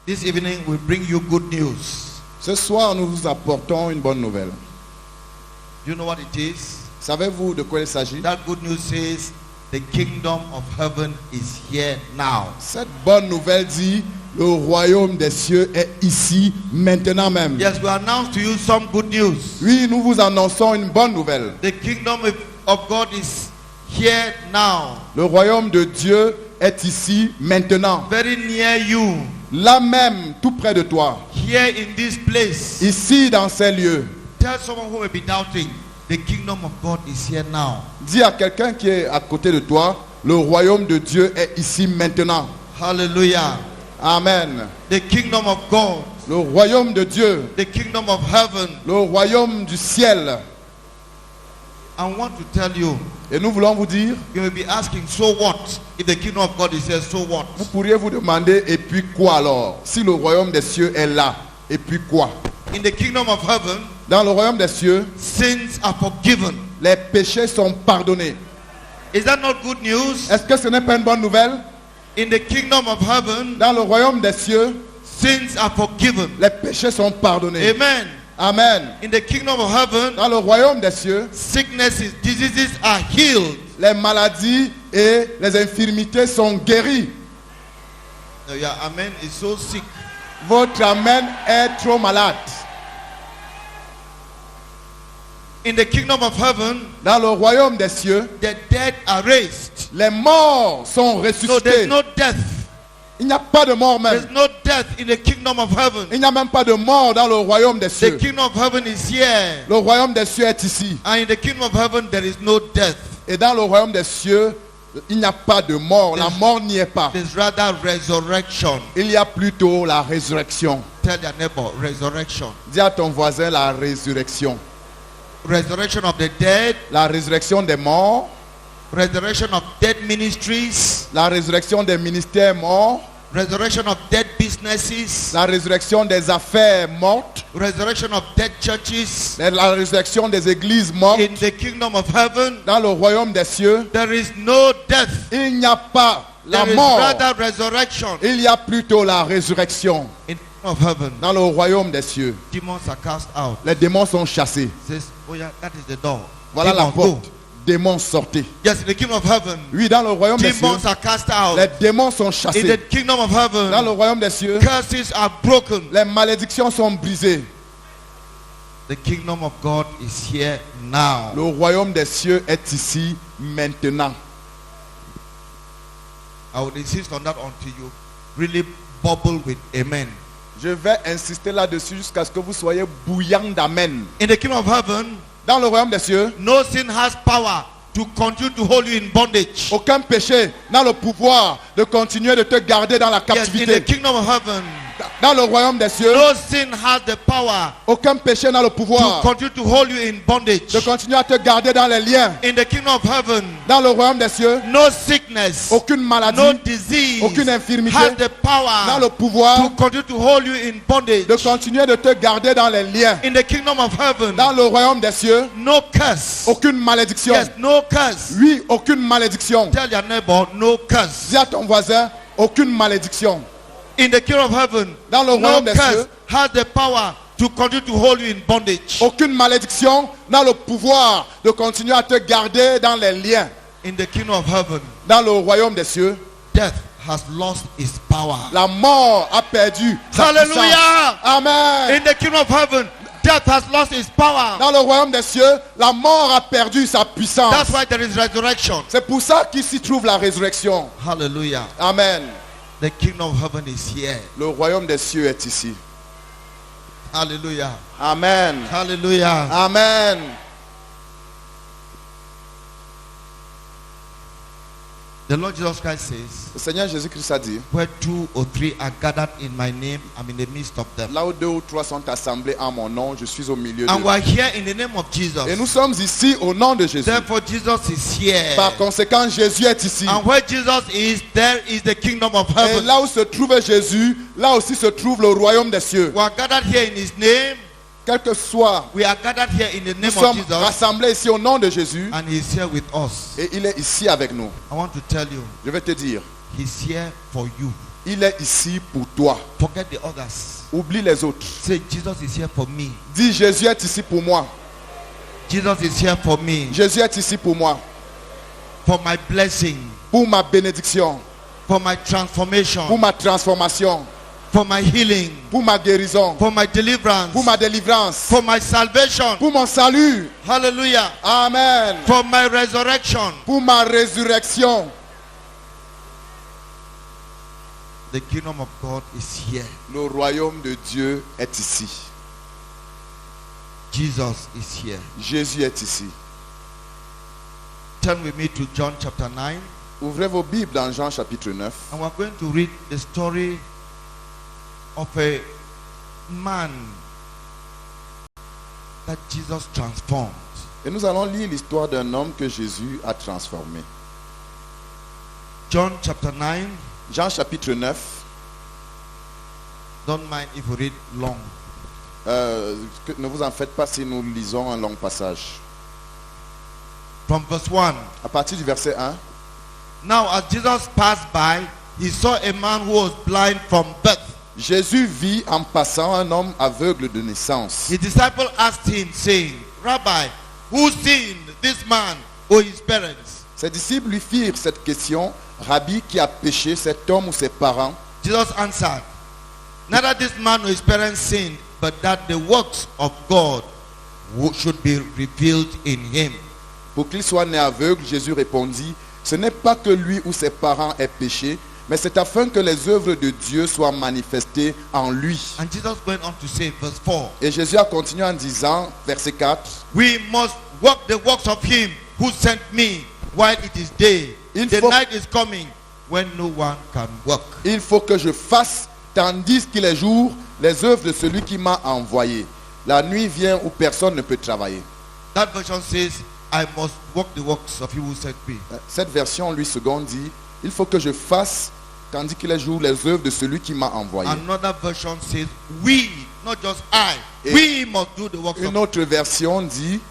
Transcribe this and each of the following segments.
This evening we bring you good news. Ce soir, nous vous apportons une bonne nouvelle. Do you know what it is? Savez-vous de quoi il s'agit? That good news says the kingdom of heaven is here now. Cette bonne nouvelle dit, le royaume des cieux est ici, maintenant même. Yes, we announce to you some good news. Oui, nous vous annonçons une bonne nouvelle. The kingdom of God is here now. Le royaume de Dieu est ici, maintenant. Very near you. Là même, tout près de toi. Here in this place. Ici, dans ces lieux. Tell someone who may be doubting, the kingdom of God is here now. Dis à quelqu'un qui est à côté de toi, le royaume de Dieu est ici, maintenant. Hallelujah. Amen. The kingdom of God. Le royaume de Dieu. The kingdom of heaven. Le royaume du ciel. I want to tell you. Et nous voulons vous dire, You may be asking, so what? If the kingdom of God is here, so what? vous pourriez vous demander, et puis quoi alors? Si le royaume des cieux est là, et puis quoi? In the kingdom of heaven, Dans le royaume des cieux, sins are forgiven. les péchés sont pardonnés. Is that not good news? Est-ce que ce n'est pas une bonne nouvelle? In the kingdom of heaven, Dans le royaume des cieux, sins are forgiven. les péchés sont pardonnés. Amen. Amen. In the kingdom of heaven, Dans le royaume des cieux, sicknesses, diseases are healed. les maladies et les infirmités sont guéries. No, yeah, amen is so sick. Votre amen est trop malade. In the kingdom of heaven, Dans le royaume des cieux, the dead are raised. les morts sont So there's ressuscités. no death. Il n'y a pas de mort même. There's no death in the kingdom of heaven. Il n'y a même pas de mort dans le royaume des The cieux. kingdom of heaven is here. Le royaume des cieux est ici. And in the kingdom of heaven, there is no death. Et dans le royaume des cieux, il n'y a pas de mort. La mort n'y est pas. There's rather resurrection. Il y a plutôt la résurrection. Tell your neighbor, resurrection. Dis à ton voisin la résurrection. Resurrection of the dead. La résurrection des morts. Resurrection of dead ministries. La résurrection des ministères morts. Resurrection of dead businesses. La résurrection des affaires mortes. Resurrection of dead churches. La résurrection des églises mortes. In the kingdom of heaven, Dans le royaume des cieux, there is no death. il n'y a pas la There is mort. rather resurrection. Il y a plutôt la résurrection. In the kingdom of heaven, Dans le royaume des cieux, demons are cast out. les démons sont chassés. Says, oh yeah, that is the door. Voilà la Demons, go. porte. Démons sortez. Yes, in the kingdom of heaven, Oui, dans le royaume des cieux, demons are cast out. les démons sont In the chassés. kingdom of Dans heaven, le royaume des cieux, curses are broken. les malédictions sont brisées. The kingdom of God is here now. Le royaume des cieux est ici maintenant. I would insist on that until you really bubble with amen. Je vais insister là-dessus jusqu'à ce que vous soyez bouillant d'amen. In the kingdom of heaven, Dans le royaume des cieux, no sin has power to continue to hold you in bondage. aucun péché n'a le pouvoir de continuer de te garder dans la Yes, in the captivité. kingdom of heaven, Dans le royaume des cieux, no sin has the power aucun péché n'a le to pouvoir continue to hold you in bondage. de continuer à te garder dans les liens. In the kingdom of heaven, Dans le royaume des cieux, no sickness, aucune maladie, no disease aucune infirmité has the n'a power le pouvoir to continue to hold you in bondage. de continuer de te garder dans les liens. In the kingdom of heaven, Dans le royaume des cieux, no curse. aucune malédiction. Yes, no curse. Oui, aucune malédiction. Tell your neighbor, no curse. Dis à ton voisin, aucune malédiction. In the kingdom of heaven, Dans le no royaume des curse cieux, has the power to continue to hold you in bondage. aucune malédiction n'a le pouvoir de continuer à te garder dans les liens. In the kingdom of heaven, Dans le royaume des cieux, death has lost its power. la mort a perdu sa puissance. Hallelujah! Amen. In the kingdom of heaven, death has lost its power. Dans le royaume des cieux, la mort a perdu sa puissance. That's why there is resurrection. C'est pour ça qu'ici trouve la résurrection. Hallelujah. Amen. The kingdom of heaven is here. Le royaume des cieux est ici. Hallelujah. Amen. Hallelujah. Amen. The Lord Jesus Christ says, Le Seigneur Jésus-Christ a dit, where 2 or 3 are gathered in my name, I'm in the midst of them. là où 2 ou 3 sont assemblés en mon nom, je suis au milieu And d'eux. we're here in the name of Jesus. Et nous sommes ici au nom de Jésus. Therefore, Jesus is here. Par conséquent, Jésus est ici. And where Jesus is, there is the kingdom of Et heaven. là où se trouve Jésus, là aussi se trouve le royaume des cieux. We are gathered here in His name. Quel que soit, We are gathered here in the nous name of sommes Jesus. rassemblés ici au nom de Jésus. And He's here with us. Et il est ici avec nous. I want to tell you, Je vais te dire, He's here for you. Il est ici pour toi. Forget the others. Oublie les autres. Say, Jesus is here for me. Dis, Jésus est ici pour moi. Jesus is here for me. Jésus est ici pour moi. For my blessing. Pour ma bénédiction. For my transformation. Pour ma transformation. For my healing. Pour ma guérison. For my deliverance. Pour ma délivrance. For my salvation. Pour mon salut. Hallelujah. Amen. For my resurrection. Pour ma résurrection. The kingdom of God is here. Le royaume de Dieu est ici. Jesus is here. Jésus est ici. Turn with me to John chapter 9. Ouvrez vos Bibles dans Jean chapitre 9. And we're going to read the story of a man that Jesus transformed. Et nous allons lire l'histoire d'un homme que Jésus a transformé. John chapter 9. Jean chapitre 9. Don't mind if we read long. Ne vous en faites pas si nous lisons un long passage. From verse 1. À partir du verset 1. Now as Jesus passed by, he saw a man who was blind from birth. Jésus vit en passant un homme aveugle de naissance. His disciple asked him, saying, Rabbi, who sinned, this man or his parents? Ses disciples lui firent cette question. Rabbi, qui a péché, cet homme ou ses parents? Jesus answered, neither this man nor his parents sinned, but that the works of God should be revealed in him. Pour qu'il soit né aveugle, Jésus répondit, ce n'est pas que lui ou ses parents aient péché, mais c'est afin que les œuvres de Dieu soient manifestées en lui. And Jesus went on to say, verse 4, Et Jésus a continué en disant, verset 4, we must work the works of him who sent me while it is day. The night is coming when no one can work. il faut que je fasse, tandis qu'il est jour, les œuvres de celui qui m'a envoyé. La nuit vient où personne ne peut travailler. That version says, I must work the works of him who sent me. Cette version, lui, seconde, dit, il faut que je fasse, tandis qu'il est jour, les œuvres de celui qui m'a envoyé. Another version says, we, not just I, Et we must do the works of Une autre version dit,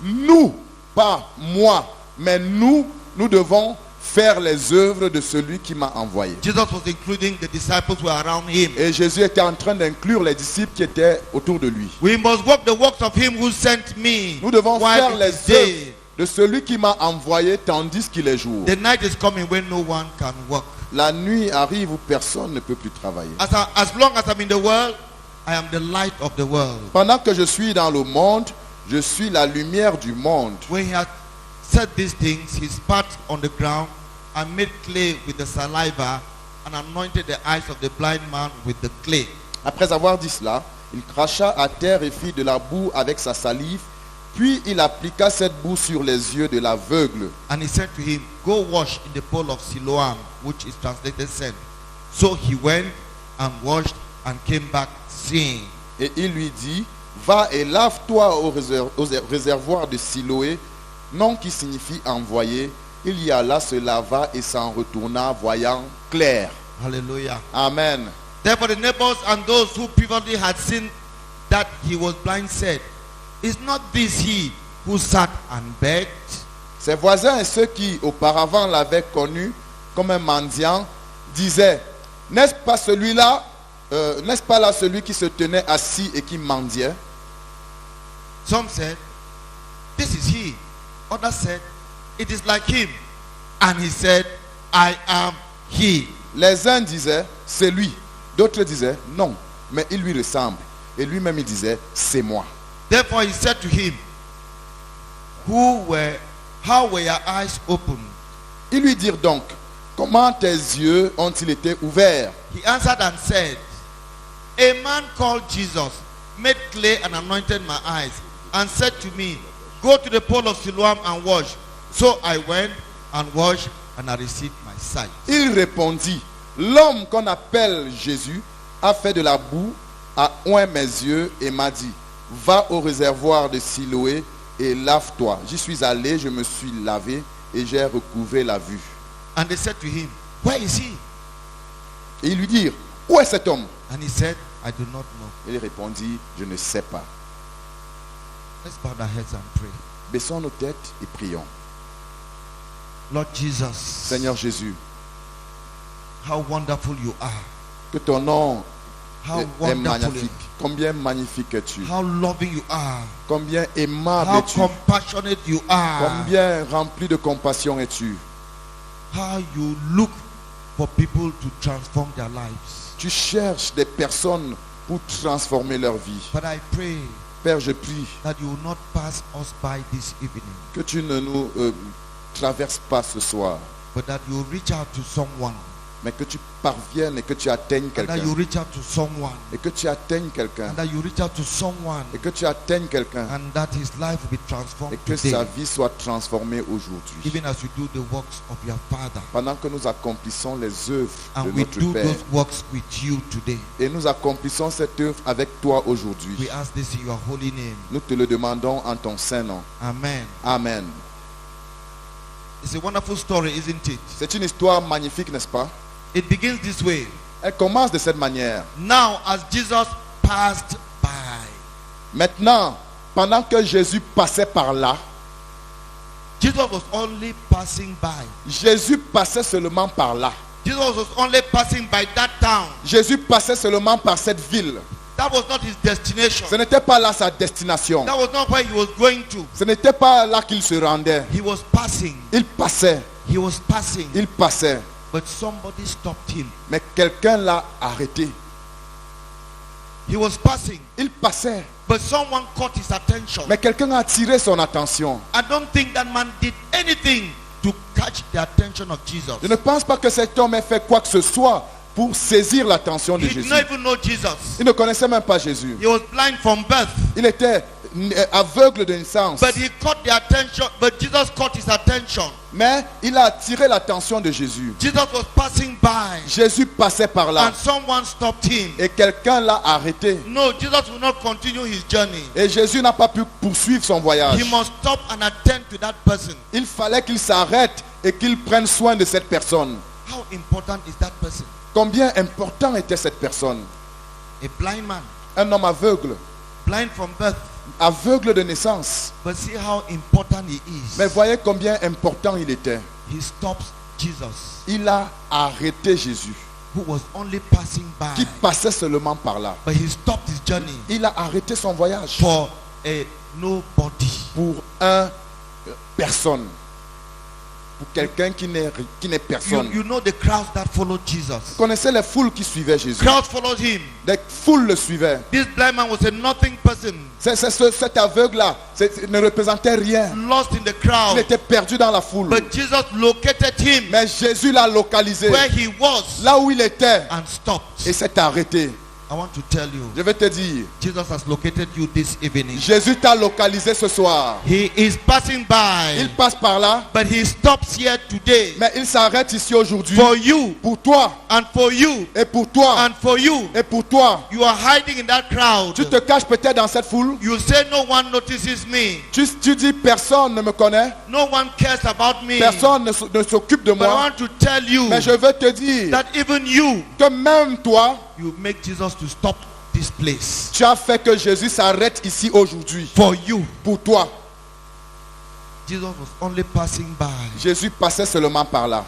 nous, pas moi, mais nous devons faire les œuvres de celui qui m'a envoyé. Jesus was including the disciples who were around him. Et Jésus était en train d'inclure les disciples qui étaient autour de lui. We must work the works of him who sent me. Nous devons while faire it les is day. œuvres de celui qui m'a envoyé tandis qu'il est jour. The night is coming when no one can work. La nuit arrive où personne ne peut plus travailler. As long as I'm in the world, I am the light of the world. Pendant que je suis dans le monde, je suis la lumière du monde. When he had said these things, he spat on the ground and made clay with the saliva and anointed the eyes of the blind man with the clay. Après avoir dit cela, il cracha à terre et fit de la boue avec sa salive. Puis il appliqua cette boue sur les yeux de l'aveugle. And he said to him, go wash in the pool of Siloam, which is translated sent. So he went and washed and came back seeing. Et il lui dit, va et lave-toi au réservoir de Siloé, nom qui signifie envoyé. Il y alla, se lava et s'en retourna, voyant clair. Hallelujah. Amen. Therefore the neighbors and those who previously had seen that he was blind said, is not this he who sat and begged? Ses voisins et ceux qui auparavant l'avaient connu comme un mendiant disaient, n'est-ce pas celui-là, n'est-ce pas là celui qui se tenait assis et qui mendiait? Some said, this is he. Others said, it is like him. And he said, I am he. Les uns disaient, c'est lui. D'autres disaient, non, mais il lui ressemble. Et lui-même il disait, c'est moi. Therefore he said to him, how were your eyes opened? Ils lui dirent donc, comment tes yeux ont-ils été ouverts? He answered and said, a man called Jesus made clay and anointed my eyes and said to me, go to the pool of Siloam and wash. So I went and washed and I received my sight. Il répondit, l'homme qu'on appelle Jésus a fait de la boue, a oint mes yeux et m'a dit, va au réservoir de Siloé et lave-toi. J'y suis allé, je me suis lavé et j'ai recouvré la vue. And they said to him, where is he? Et ils lui dirent, où est cet homme? And he said, I do not know. Il répondit, je ne sais pas. Let's bow our heads and pray. Baissons nos têtes et prions. Lord Jesus, Seigneur Jésus, How wonderful you are. Que ton nom How est wonderful you magnifique. Combien magnifique es-tu. are. How loving you are. Combien aimable How es-tu. compassionate you are. Combien rempli de compassion es-tu. How you look for people to transform their lives. Tu cherches des personnes pour transformer leur vie. But I pray Père, je prie that you will not pass us by this evening, que tu ne nous traverses pas ce soir, but that you reach out to someone, mais que tu parviennes et que tu atteignes and that you quelqu'un. reach out to someone, Et que tu atteignes quelqu'un. and that you reach out to someone, Et que tu atteignes quelqu'un. and that his life will be transformed Et que today, sa vie soit transformée aujourd'hui. even as you do the works of your Father. Pendant que nous accomplissons les œuvres de And we notre do Père. those works with you today. Et nous accomplissons cette œuvre avec toi aujourd'hui. We ask this in your holy name. Nous te le demandons en ton saint nom. Amen. Amen. It's a wonderful story, isn't it? C'est une histoire magnifique, n'est-ce pas? It begins this way. Elle commence de cette manière. Now, as Jesus passed by, Maintenant, pendant que Jésus passait par là, Jesus was only passing by. Jésus passait seulement par là. Jesus was only passing by that town. Jésus passait seulement par cette ville. That was not his destination. Ce n'était pas là sa destination. That was not where he was going to. Ce n'était pas là qu'il se rendait. He was passing. Il passait, He was passing. il passait. But somebody stopped him. Mais quelqu'un l'a arrêté. He was passing. Il passait, But someone caught his attention. mais quelqu'un a attiré son attention. I don't think that man did anything to catch the attention of Jesus. Je ne pense pas que cet homme ait fait quoi que ce soit pour saisir l'attention de He did Jésus. not even know Jesus. Il ne connaissait même pas Jésus. He was blind from birth. Il était aveugle de naissance. But he caught the attention. But Jesus caught his attention. Mais il a attiré l'attention de Jésus. Jesus was passing by. Jésus passait par là. And someone stopped him. Et quelqu'un l'a arrêté. No, Jesus will not continue his journey. Et Jésus n'a pas pu poursuivre son voyage. He must stop and attend to that person. Il fallait qu'il s'arrête et qu'il prenne soin de cette personne. How important is that person? Combien important était cette personne? A blind man. Un homme aveugle. Blind from birth. Aveugle de naissance. But see how important he is. Mais voyez combien important il était. He stops Jesus, Il a arrêté Jésus, who was only passing qui by. passait seulement par là. But he stopped his journey Il a arrêté son voyage for a nobody. pour personne. Pour quelqu'un qui n'est personne. You know the crowds that followed Jesus. Vous connaissez les foules qui suivaient Jésus. Crowds followed him. Des foules le suivaient. This blind man was a nothing person, Cet aveugle-là ne représentait rien. lost in the Il crowd. était perdu dans la foule. But Jesus located him Mais Jésus l'a localisé where he was là où il était and stopped. et s'est arrêté. I want to tell you, Je vais te dire, Jesus has located you this evening. Jésus t'a localisé ce soir. He is passing by, Il passe par là, but he stops here today mais il s'arrête ici aujourd'hui. for you Pour toi and for you et pour toi and for you. et pour toi. You are hiding in that crowd. Tu te caches peut-être dans cette foule. You say no one notices me. Tu dis personne ne me connaît. No one cares about me. Personne ne s'occupe de But I moi. want to tell you Mais je veux te dire that even you, que même toi, you make Jesus to stop this place tu as fait que Jésus s'arrête ici aujourd'hui. for you. Pour toi, Jesus was only passing by Jésus passait seulement par là.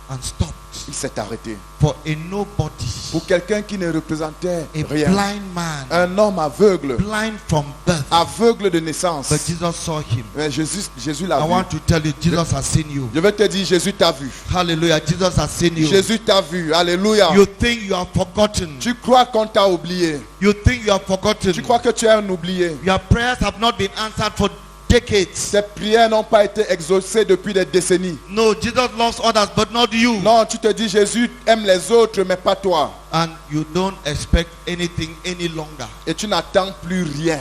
and stopped Il s'est arrêté. for a nobody, Pour quelqu'un qui ne représentait a rien. blind man, Un homme aveugle. blind from birth. Aveugle de naissance. But Jesus saw him. Mais Jésus I l'a vu. want to tell you, Jesus has seen you. Je vais te dire, Jésus t'a vu. Hallelujah. Jesus has seen you. Jésus t'a vu. Alléluia. You think you have forgotten. Tu crois qu'on t'a oublié. You think you have forgotten. Tu crois que tu es un oublié. Your prayers have not been answered for decades. Tes prières n'ont pas été exaucées depuis des décennies. No, Jesus loves others, but not you. Non, tu te dis, Jésus aime les autres, mais pas toi. And you don't expect anything any longer. Et tu n'attends plus rien.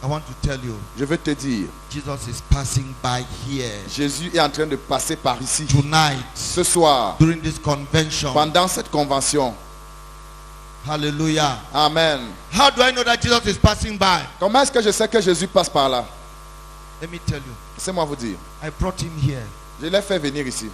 I want to tell you, Je veux te dire, Jesus is passing by here Jésus est en train de passer par ici. tonight Ce soir, during this convention. pendant cette convention. Hallelujah. Amen. How do I know that Jesus is passing by? Comment est-ce que je sais que Jésus passe par là? Let me tell you. Laissez-moi vous dire. I brought him here. Je l'ai fait venir ici.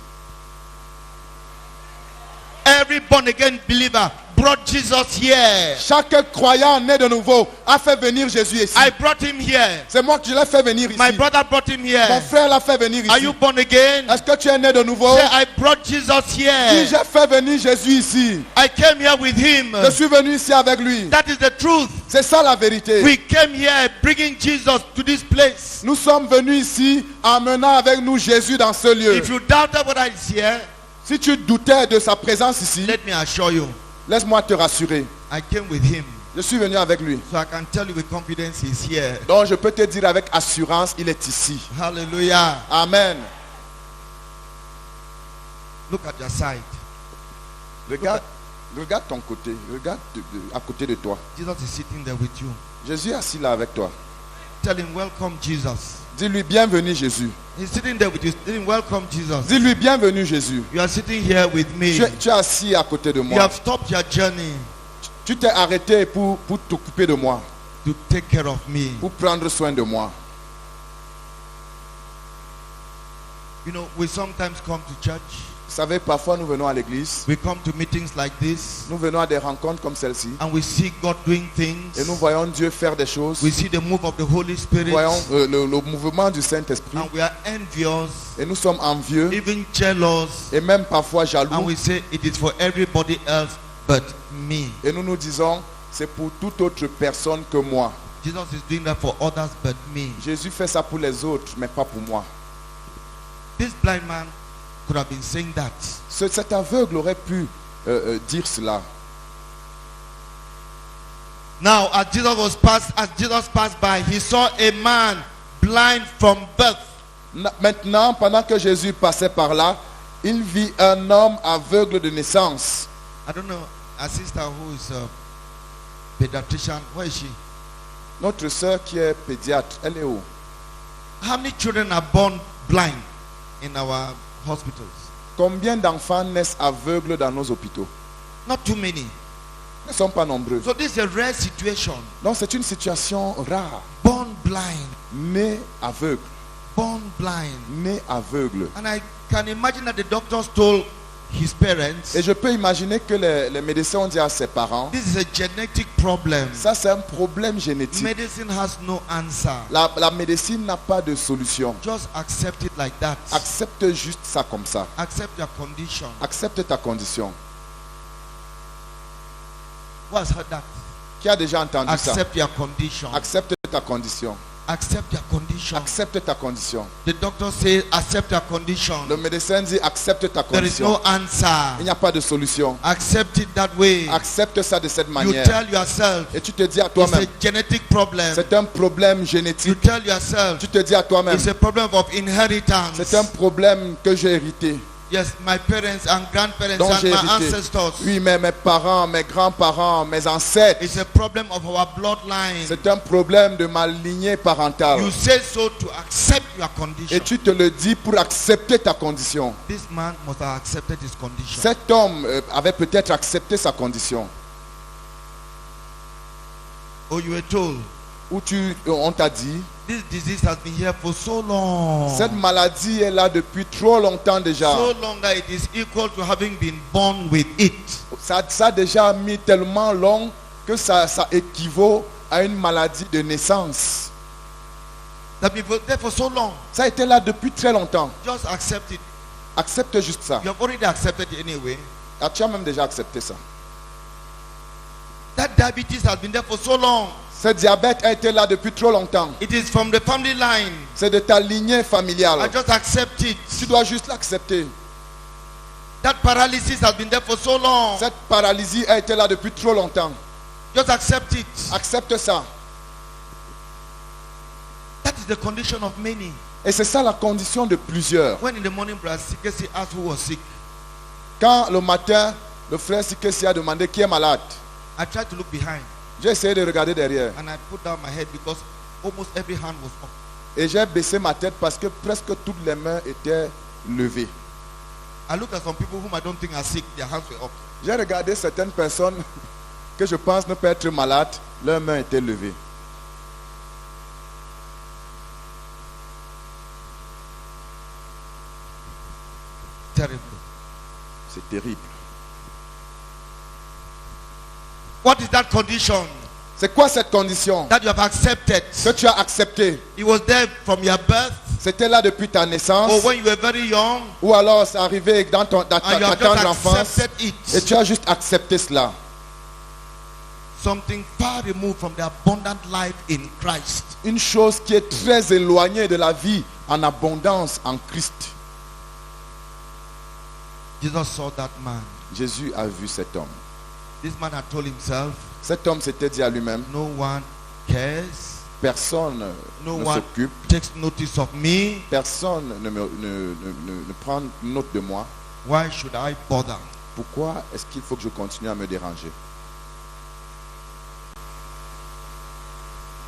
Every born again believer brought Jesus here. Chaque croyant né de nouveau a fait venir Jésus ici. I brought him here. C'est moi qui l'ai fait venir ici. My brother brought him Mon here. frère l'a fait venir Are ici. you born again? Est-ce que tu es né de nouveau? Say, I brought Jesus Si here. j'ai fait venir Jésus ici, I came here with him. je suis venu ici avec lui. That is the truth. C'est ça la vérité. We came here bringing Jesus to this place. Nous sommes venus ici amenant avec nous Jésus dans ce lieu. If you doubted what I is here, Si tu doutais de sa présence ici, let me assure you, laisse-moi te rassurer. I came with him. Je suis venu avec lui. So I can tell you with confidence he's here. Donc je peux te dire avec assurance, il est ici. Hallelujah. Amen. Look at your side. Regarde ton côté. Regarde à côté de toi. Jesus is sitting there with you. Jésus est assis là avec toi. Tell him, welcome Jesus. Dis-lui bienvenue Jésus. He's sitting there with you. Tell him, welcome Jesus. Dis-lui bienvenue Jésus. You are sitting here with me. Tu es assis à côté de You moi. have stopped your journey Tu t'es arrêté pour t'occuper de moi, to take care of me. pour prendre soin de moi. You know, we sometimes come to church. Vous savez, parfois nous venons à l'église, We come to meetings like this nous venons à des rencontres comme celle-ci and we see God doing et nous things. voyons Dieu faire des choses. We see the move of the Holy Nous Spirit voyons le mouvement du Saint-Esprit and we are envious, et nous sommes envieux even jealous, et même parfois and jaloux we say it is for everybody else but me. et nous nous disons c'est pour toute autre personne que moi. Jesus is doing that for others but me. Jésus fait ça pour les autres mais pas pour moi. This blind man could have been saying that. Cet aveugle aurait pu dire cela. Now, as Jesus passed by, he saw a man blind from birth. Maintenant, pendant que Jésus passait par là, il vit un homme aveugle de naissance. I don't know, a sister who is a pediatrician. Where is she? Notre sœur qui est pédiatre, elle est où? How many children are born blind in our hospitals? Combien d'enfants naissent aveugles dans nos hôpitaux? Not too many. Ils ne sont pas nombreux. So this is a rare situation. Donc c'est une situation rare. Born blind. Né aveugle. Born blind. Né aveugle. And I can imagine that the doctors told his parents, Et je peux imaginer que les médecins ont dit à ses parents, this is a genetic problem. ça c'est un problème génétique. Medicine has no answer. La médecine n'a pas de solution. Just accept it like that. Accepte juste ça comme ça. Accept your condition. Accepte ta condition. Who has heard that? Qui a déjà entendu ça? Accept your condition. Accepte ta condition. Accept your condition. Accepte ta condition. The doctor says accept your condition. Le médecin dit accepte ta There is condition. no answer. Il n'y a pas de solution. Accept it that way. Accepte ça de cette You manière. tell yourself Et tu te dis à it's toi-même, a genetic problem. c'est un problème You génétique. tell yourself Tu te dis à toi-même, it's a problem of inheritance. c'est un problème que j'ai hérité. Yes, my parents and grandparents dont and j'ai my hérité. ancestors. Oui, mais mes parents, mes grands-parents, mes ancêtres, It's a problem of our bloodline. c'est un problème de ma lignée parentale. You say so to accept your condition. Et tu te le dis pour accepter ta condition. This man must have accepted his condition. Cet homme avait peut-être accepté sa condition. Oh, you were told Ou on t'a dit, this disease has been here for so long. cette maladie est là depuis trop longtemps déjà. So long that it is equal to having been born with it. Ça a déjà mis tellement long que ça équivaut à une maladie de naissance. That been there for so long. Ça a été là depuis très longtemps. Just accept it. Accepte juste ça. You have already accepted it anyway. Ah, tu as même déjà accepté ça. That diabetes has been there for so long. Ce diabète a été là depuis trop longtemps. It is from the family line. C'est de ta lignée I familiale. just accept it. Tu dois juste l'accepter. That paralysis has been there for so long. Cette paralysie a été là depuis trop longtemps. Just accept it. Accepte ça. That is the condition of many. Et c'est ça la condition de plusieurs. When in the morning, Brother Sikesi asked who was sick, Quand le matin, le frère Sikesi a demandé qui est malade, I tried to look behind j'ai essayé de regarder derrière. and I put down my head because almost every hand was up. Et j'ai baissé ma tête parce que presque toutes les mains étaient levées. I looked at some people whom I don't think are sick, their hands were up. J'ai regardé certaines personnes que je pense ne pas être malades, leurs mains étaient levées. Terrible. C'est terrible. What is that condition C'est quoi cette condition that you have accepted? que tu as acceptée? It was there from your birth, C'était là depuis ta naissance, or when you were very young, ou alors c'est arrivé dans ta and you have tendre just enfance accepted et it. tu as juste accepté cela. Something far removed from the abundant life in Christ. Une chose qui est très éloignée de la vie en abondance en Christ. Jesus saw that man. Jésus a vu cet homme. This man had told himself, Cet homme s'était dit à lui-même, no one cares, personne no ne one s'occupe, takes notice of me. personne ne prend note de moi. Why should I bother? Pourquoi est-ce qu'il faut que je continue à me déranger?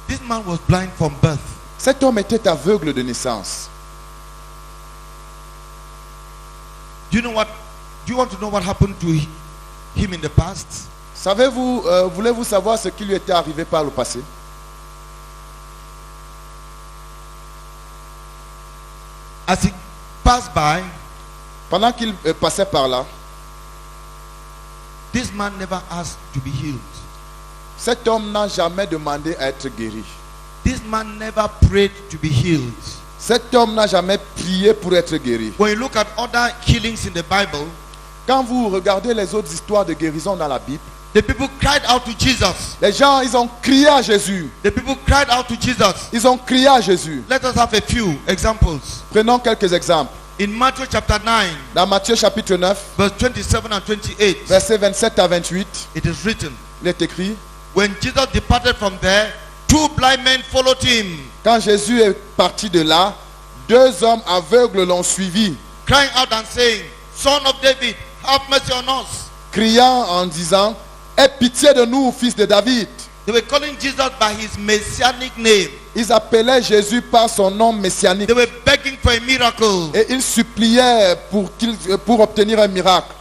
This man was blind from birth. Cet homme était aveugle de naissance. Do you want to know what happened to him in the past? Savez-vous, voulez-vous savoir ce qui lui était arrivé par le passé? As he passed by, Pendant qu'il passait par là, this man never asked to be healed. cet homme n'a jamais demandé à être guéri. This man never prayed to be healed. Cet homme n'a jamais prié pour être guéri. When you look at other healings in the Bible, Quand vous regardez les autres histoires de guérison dans la Bible, the people cried out to Jesus. les gens, ils ont crié à Jésus. The people cried out to Jesus. Ils ont crié à Jésus. Let us have a few examples. Prenons quelques exemples. In Matthew chapter 9, Dans Matthieu chapitre 9, verse 27 and 28, versets 27 à 28, it is written, il est écrit, when Jesus departed from there, two blind men followed him, quand Jésus est parti de là, deux hommes aveugles l'ont suivi, crying out and saying, Son of David, have mercy on us. criant en disant, aie pitié de nous, fils de David. They were calling Jesus by his messianic name. Ils appelaient Jésus par son nom messianique They were begging for a miracle. et ils suppliaient pour obtenir un miracle.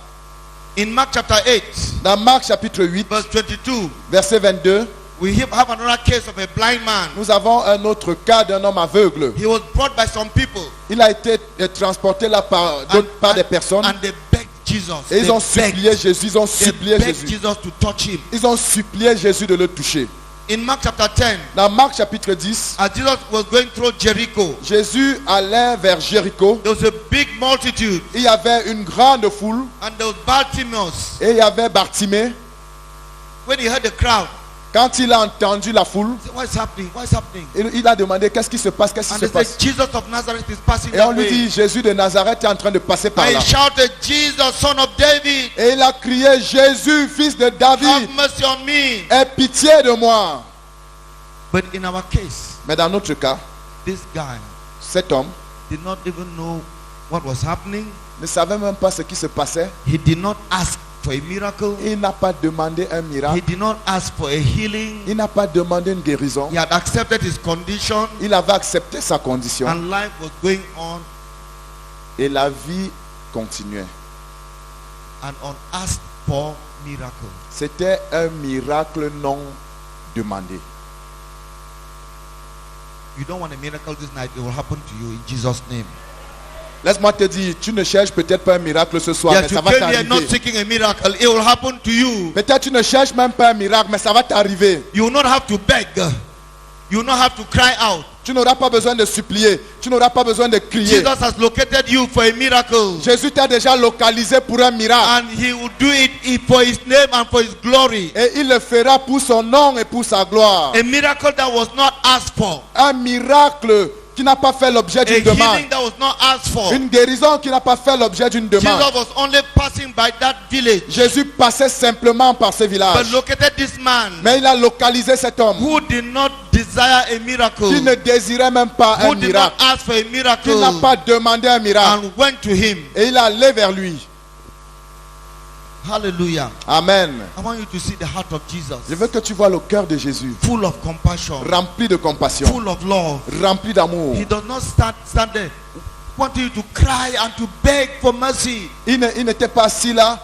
In Mark chapter 8, Dans Marc chapitre 8, verse 22, verset 22, we have another case of a blind man. nous avons un autre cas d'un homme aveugle. He was brought by some people. Il a été transporté là par des personnes And they begged Jesus. et ils They ont supplié begged. Jésus, ils ont They supplié begged Jésus. Jesus to touch him. Ils ont supplié Jésus de le toucher. In Mark chapter 10, Dans Marc chapitre 10, as Jesus was going through Jericho, Jésus allait vers Jéricho. there was a big multitude, Il y avait une grande foule and there was Bartimaeus. et il y avait Bartimée. When he heard the crowd, Quand il a entendu la foule, he said, What is happening? What is happening? il a demandé qu'est-ce qui se passe, qu'est-ce qui And se they said, passe. Jesus of Nazareth is passing Et on that lui way. dit, Jésus de Nazareth est en train de passer par And là. he shouted, Jesus, son of David, Et il a crié, Jésus, fils de David, have mercy on me. aie pitié de moi. But in our case, Mais dans notre cas, this guy cet homme did not even know what was happening. ne savait même pas ce qui se passait. He did not ask for a miracle. Il n'a pas demandé un He miracle. did not ask for a healing. Il n'a pas demandé une guérison. He had accepted his condition, Il avait accepté sa condition. and life was going on, Et la vie continuait. an unasked for miracle. C'était un miracle non demandé. You don't want a miracle this night, it will happen to you in Jesus' name. Laisse-moi te dire, tu ne cherches peut-être pas un miracle ce soir, Yes, mais you ça va came here not t'arriver. seeking a miracle, it will happen to you. Peut-être tu ne cherches même pas un miracle, mais ça va t'arriver. You will not have to beg. You will not have to cry out. Tu n'auras pas besoin de supplier. Tu n'auras pas besoin de crier. Jesus has located you for a miracle. Jésus t'a déjà localisé pour un miracle. And he will do it for his name and for his glory. Et il le fera pour son nom et pour sa gloire. A miracle that was not asked for. Un miracle qui n'a pas fait l'objet A d'une demande. healing that was not asked for. Une guérison qui n'a pas fait l'objet d'une demande. Jesus was only passing by that village, Jésus passait simplement par ce but village. located this man Mais il a localisé cet homme who did not desire a miracle, qui ne désirait même pas who un did not miracle. ask for a Qui miracle, n'a pas demandé un miracle. and went to him. Et il est allé vers lui. Hallelujah. Amen. I want you to see the heart of Jesus, Je veux que tu vois le cœur de Jésus. full of compassion, Rempli de compassion. full of love. Rempli d'amour. He does not stand there wanting you to cry and to beg for mercy. Il n'était pas assis là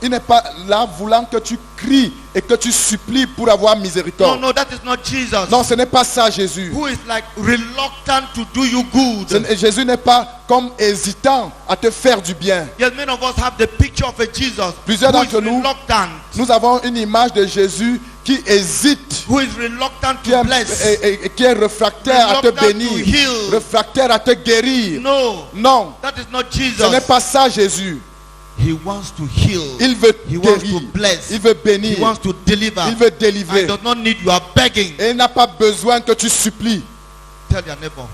il n'est pas là voulant que tu cries et que tu supplies pour avoir No, miséricorde. no, that is not Jesus. Non, ce n'est pas ça Jésus. Who is like reluctant to do you good. Jésus n'est pas comme hésitant à te faire du bien. Yes, many of us have the picture of a Jesus Plusieurs who is d'entre nous, reluctant, nous avons une image de Jésus qui hésite, who is reluctant qui to bless. qui est réfractaire à te Reluctant to bénir, heal. réfractaire à te guérir. No, Non, that is not ce Jesus. n'est pas ça Jésus. He wants to heal. Il veut He wants guérir, to bless. il veut He bénir, wants to deliver. il veut And délivrer. does not need your begging. Et il n'a pas besoin que tu supplies. Tell your neighbor,